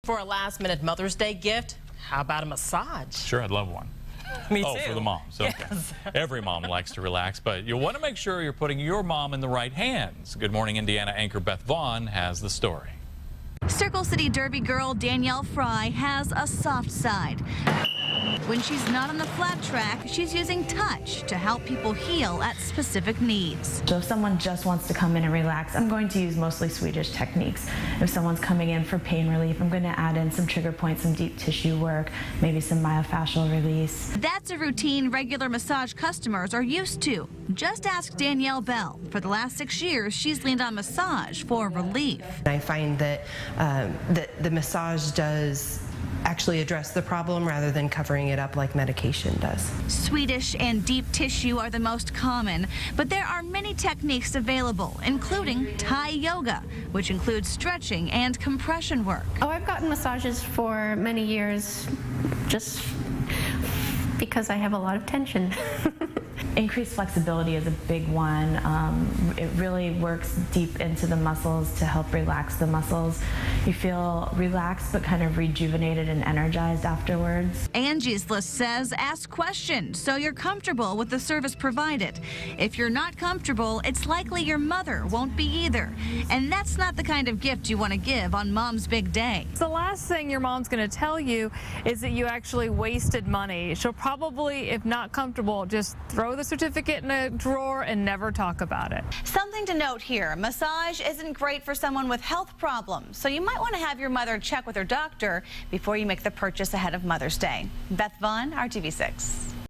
For a last-minute Mother's Day gift, how about a massage? Sure, I'd love one. Me Oh, too. for the moms. Okay. Yes. Every mom likes to relax, but you want to make sure you're putting your mom in the right hands. Good Morning Indiana anchor Beth Vaughn has the story. Circle City Derby girl Danielle Fry has a soft side. When she's not on the flat track, she's using touch to help people heal at specific needs. So if someone just wants to come in and relax, I'm going to use mostly Swedish techniques. If someone's coming in for pain relief, I'm going to add in some trigger points, some deep tissue work, maybe some myofascial release. That's a routine regular massage customers are used to. Just ask Danielle Bell. For the last 6 years, she's leaned on massage for relief. I find that the massage does actually address the problem rather than covering it up like medication does. Swedish and deep tissue are the most common, but there are many techniques available, including Thai yoga, which includes stretching and compression work. Oh, I've gotten massages for many years just because I have a lot of tension. Increased flexibility is a big one. It really works deep into the muscles to help relax the muscles. You feel relaxed but kind of rejuvenated and energized afterwards. Angie's list says ask questions so you're comfortable with the service provided. If you're not comfortable, it's likely your mother won't be either. And that's not the kind of gift you want to give on Mom's big day. The last thing your mom's going to tell you is that you actually wasted money. She'll probably, if not comfortable, just throw the certificate in a drawer and never talk about it. Something to note here, massage isn't great for someone with health problems, so you might want to have your mother check with her doctor before you make the purchase ahead of Mother's Day. Beth Vaughn, RTV6.